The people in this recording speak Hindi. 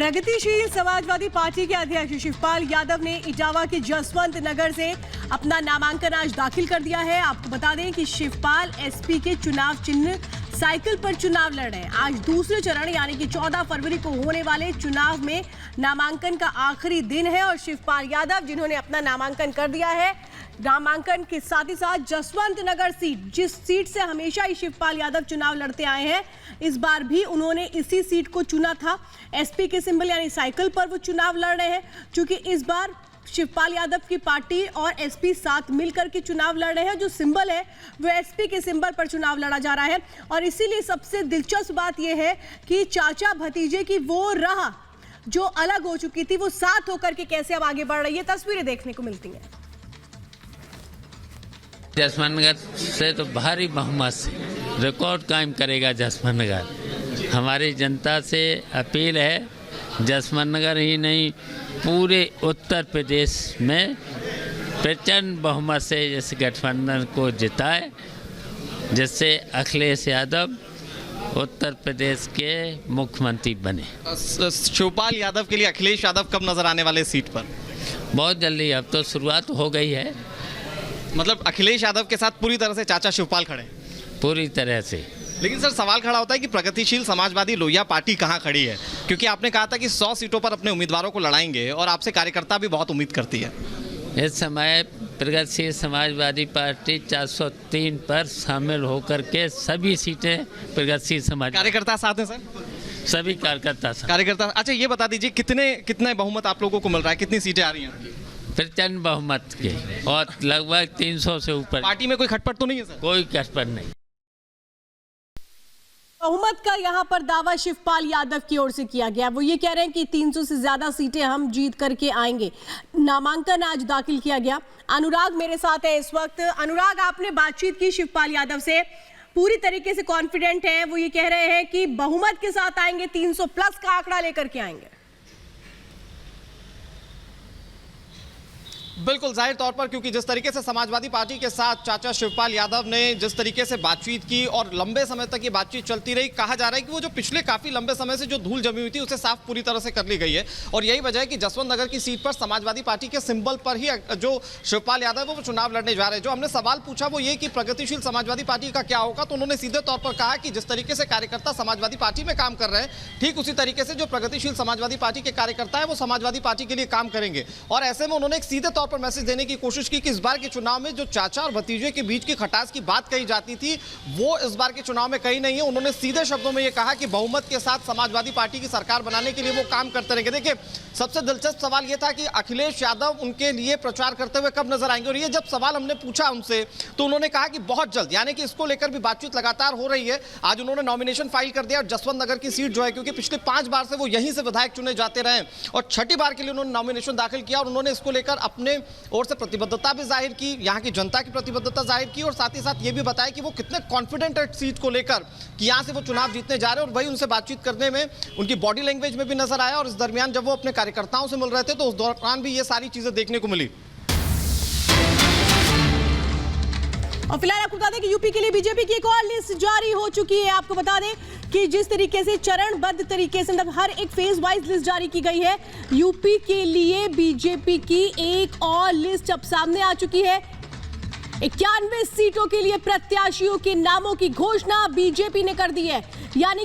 प्रगतिशील समाजवादी पार्टी के अध्यक्ष शिवपाल यादव ने इटावा के जसवंत नगर से अपना नामांकन आज दाखिल कर दिया है। आपको बता दें कि शिवपाल एसपी के चुनाव चिन्ह साइकिल पर चुनाव लड़ रहे हैं। आज दूसरे चरण यानी कि 14 फरवरी को होने वाले चुनाव में नामांकन का आखिरी दिन है और शिवपाल यादव जिन्होंने अपना नामांकन कर दिया है, नामांकन के साथ ही साथ जसवंत नगर सीट, जिस सीट से हमेशा ही शिवपाल यादव चुनाव लड़ते आए हैं, इस बार भी उन्होंने इसी सीट को चुना था। एसपी के सिंबल यानी साइकिल पर वो चुनाव लड़ रहे हैं, क्योंकि इस बार शिवपाल यादव की पार्टी और एसपी साथ मिलकर के चुनाव लड़ रहे हैं। जो सिंबल है वो एसपी के सिंबल पर चुनाव लड़ा जा रहा है और इसीलिए सबसे दिलचस्प बात यह है कि चाचा भतीजे की वो राह जो अलग हो चुकी थी वो साथ होकर के कैसे अब आगे बढ़ रही है, तस्वीरें देखने को मिलती हैं। जसवंत नगर से तो भारी बहुमत से रिकॉर्ड कायम करेगा जसवंत नगर। हमारी जनता से अपील है, जसवंत नगर ही नहीं पूरे उत्तर प्रदेश में प्रचंड बहुमत से इस गठबंधन को जिताए, जिससे अखिलेश यादव उत्तर प्रदेश के मुख्यमंत्री बने। शिवपाल यादव के लिए अखिलेश यादव कब नजर आने वाले सीट पर? बहुत जल्दी, अब तो शुरुआत हो गई है। मतलब अखिलेश यादव के साथ पूरी तरह से चाचा शिवपाल खड़े? पूरी तरह से। लेकिन सर सवाल खड़ा होता है कि प्रगतिशील समाजवादी लोहिया पार्टी कहां खड़ी है, क्योंकि आपने कहा था कि 100 सीटों पर अपने उम्मीदवारों को लड़ाएंगे और आपसे कार्यकर्ता भी बहुत उम्मीद करती है। इस समय प्रगतिशील समाजवादी पार्टी 403 पर शामिल होकर के सभी सीटें प्रगतिशील समाज कार्यकर्ता साथ हैं सर? सभी कार्यकर्ता। अच्छा ये बता दीजिए कितने बहुमत आप लोगों को मिल रहा है, कितनी सीटें आ रही हैं? प्रचंड बहुमत के और लगभग 300 से ऊपर। पार्टी में कोई खटपट तो नहीं है सर? कोई खटपट नहीं। बहुमत का यहां पर दावा शिवपाल यादव की ओर से किया गया। वो ये कह रहे हैं कि 300 से ज्यादा सीटें हम जीत करके आएंगे। नामांकन आज दाखिल किया गया। अनुराग मेरे साथ है इस वक्त। अनुराग, आपने बातचीत की शिवपाल यादव से, पूरी तरीके से कॉन्फिडेंट हैं। वो ये कह रहे हैं कि बहुमत के साथ आएंगे, 300 प्लस का आंकड़ा लेकर के आएंगे। बिल्कुल जाहिर तौर पर, क्योंकि जिस तरीके से समाजवादी पार्टी के साथ चाचा शिवपाल यादव ने जिस तरीके से बातचीत की और लंबे समय तक ये बातचीत चलती रही, कहा जा रहा है कि वो जो पिछले काफी लंबे समय से जो धूल जमी हुई थी उसे साफ पूरी तरह से कर ली गई है। और यही वजह है कि जसवंत नगर की सीट पर समाजवादी पार्टी के सिंबल पर ही जो शिवपाल यादव है वो चुनाव लड़ने जा रहे हैं। जो हमने सवाल पूछा वो ये कि प्रगतिशील समाजवादी पार्टी का क्या होगा, तो उन्होंने सीधे तौर पर कहा कि जिस तरीके से कार्यकर्ता समाजवादी पार्टी में काम कर रहे हैं, ठीक उसी तरीके से जो प्रगतिशील समाजवादी पार्टी के कार्यकर्ता है वो समाजवादी पार्टी के लिए काम करेंगे। और ऐसे में उन्होंने एक सीधे तौर पर मैसेज देने की कोशिश की कि इस बार के चुनाव में जो चाचा और भतीजे के बीच की खटास की बात कही जाती थी वो इस बार के चुनाव में कही नहीं है। उन्होंने सीधे शब्दों में ये कहा कि बहुमत के साथ समाजवादी पार्टी की सरकार बनाने के लिए वो काम करते रहेंगे। देखिए, सबसे दिलचस्प सवाल ये था कि अखिलेश यादव उनके लिए प्रचार करते हुए कब नजर आएंगे, और ये जब सवाल हमने पूछा उनसे तो उन्होंने कहा कि बहुत जल्द, यानी कि इसको लेकर भी बातचीत लगातार हो रही है। आज उन्होंने नॉमिनेशन फाइल कर दिया और जसवंत नगर की सीट जो है, क्योंकि पिछले 5 बार से वो यहीं से विधायक चुने जाते रहे और 6ठी बार के लिए उन्होंने नॉमिनेशन दाखिल किया और उन्होंने इसको लेकर अपने ओर से प्रतिबद्धता भी जाहिर की, यहाँ की जनता की प्रतिबद्धता जाहिर की और साथ ही साथ ये भी बताया कि वो कितने कॉन्फिडेंट है सीट को लेकर कि यहाँ से वो चुनाव जीतने जा रहे हैं। और वही उनसे बातचीत करने में उनकी बॉडी लैंग्वेज में भी नजर आया और इस दरमियान जब वो अपने कार्यकर्ताओं से मिल रहे थे तो उस दौरान भी ये सारी चीजें देखने को मिली। और फिलहाल आपको बता दें कि यूपी के लिए बीजेपी की एक और लिस्ट जारी हो चुकी है। आपको बता दें कि जिस तरीके से चरणबद्ध तरीके से मतलब हर एक फेज वाइज लिस्ट जारी की गई है, यूपी के लिए बीजेपी की एक और लिस्ट अब सामने आ चुकी है। 91 सीटों के लिए प्रत्याशियों के नामों की घोषणा बीजेपी ने कर दी है, यानी